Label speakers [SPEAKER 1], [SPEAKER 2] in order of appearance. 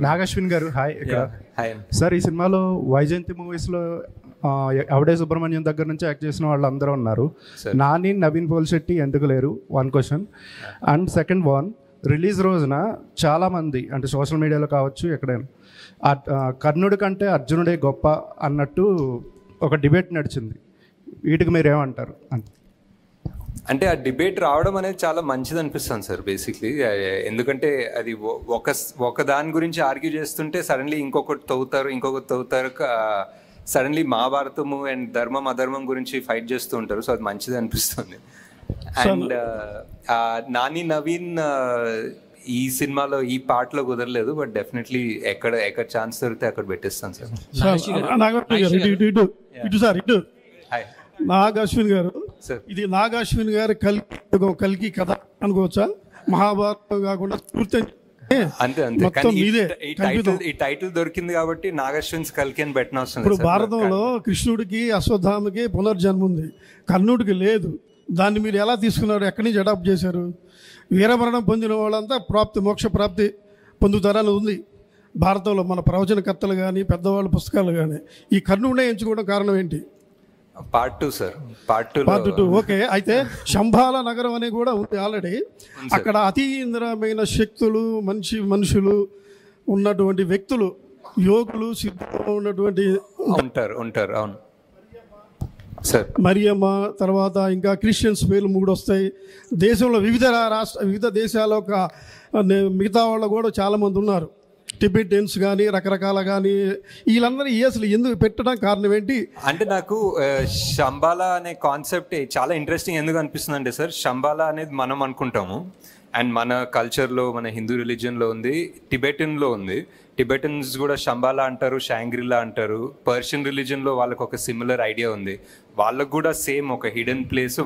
[SPEAKER 1] నాగశ్విన్ గారు హాయ్. ఇక్కడ
[SPEAKER 2] hi
[SPEAKER 1] sir, ఈ సినిమాలో వైజయంతి మూవీస్లో అవడే సుబ్రహ్మణ్యం దగ్గర నుంచి యాక్ట్ చేసిన వాళ్ళు అందరూ ఉన్నారు. నాని, నవీన్ పోల్శెట్టి ఎందుకు లేరు? One question. And second one, release రోజున చాలామంది అంటే సోషల్ మీడియాలో కావచ్చు ఎక్కడైనా కర్ణుడి కంటే అర్జునుడే గొప్ప అన్నట్టు ఒక డిబేట్ నడిచింది. వీటికి మీరు ఏమంటారు?
[SPEAKER 2] అంటే ఆ డిబేట్ రావడం అనేది చాలా మంచిది అనిపిస్తుంది సార్ బేసిక్లీ. ఎందుకంటే అది ఒక దాని గురించి ఆర్గ్యూ చేస్తుంటే సడన్లీ ఇంకొకటి తవ్వుతారు సడన్లీ మహాభారతము అండ్ ధర్మం అధర్మం గురించి ఫైట్ చేస్తూ ఉంటారు. సో అది మంచిది అనిపిస్తుంది. అండ్ నాని నవీన్ ఈ సినిమాలో ఈ పార్ట్లో కుదరలేదు, బట్ డెఫినెట్లీ ఎక్కడ ఛాన్స్ దొరికితే అక్కడ పెట్టేస్తాను సార్.
[SPEAKER 3] నాగాశ్విన్ గారు, ఇది నాగాశ్విన్ గారు కల్కి కథ అనుకోవచ్చా? మహాభారతం కాకుండా పూర్తి
[SPEAKER 2] అంతే ఈ టైటిల్ దొరికింది కాబట్టి నాగాశ్విన్ కల్కి అని పెట్టిన అవసరం.
[SPEAKER 3] ఇప్పుడు భారతంలో కృష్ణుడికి అశ్వత్థామకి పునర్జన్మ ఉంది, కర్ణుడికి లేదు. దాన్ని మీరు ఎలా తీసుకున్నారు? ఎక్కడి నుంచి అడాప్ట్ చేశారు? వీరమరణం పొందిన వాళ్ళంతా మోక్ష ప్రాప్తి పొందుతారని ఉంది భారతంలో. మన ప్రవచనకర్తలు కానీ పెద్దవాళ్ళ పుస్తకాలు కానీ ఈ కర్ణుడినే ఎంచుకోవడం కారణం ఏంటి?
[SPEAKER 2] Part 2 sir. Part
[SPEAKER 3] 2 okay. అయితే శంబాల నగరం అని కూడా ఉంది ఆల్రెడీ. అక్కడ అతీంద్రమైన శక్తులు, మనుషులు ఉన్నటువంటి వ్యక్తులు, యోగులు, సిద్ధంగా ఉన్నటువంటి
[SPEAKER 2] ఉంటారు. అవును సార్.
[SPEAKER 3] మరియమ్మ, తర్వాత ఇంకా క్రిస్టియన్స్ పేర్లు 3 వస్తాయి. దేశంలో వివిధ దేశాల మిగతా వాళ్ళు కూడా చాలామంది ఉన్నారు. టిబెటియన్స్ కానీ రకరకాల కానీ వీళ్ళందరూ అసలు ఎందుకు పెట్టడం కారణం ఏంటి?
[SPEAKER 2] అంటే నాకు శంబాలా అనే కాన్సెప్ట్ చాలా ఇంట్రెస్టింగ్ ఎందుకు అనిపిస్తుంది అంటే సార్, శంబాలా అనేది మనం అనుకుంటాము అండ్ మన కల్చర్లో, మన హిందూ రిలీజియన్లో ఉంది, టిబెటన్లో ఉంది. టిబెటన్స్ కూడా శంబాలా అంటారు, షాంగ్రిలా అంటారు. పర్షియన్ రిలీజియన్లో వాళ్ళకు ఒక సిమిలర్ ఐడియా ఉంది. వాళ్ళకు కూడా సేమ్ ఒక హిడెన్ ప్లేస్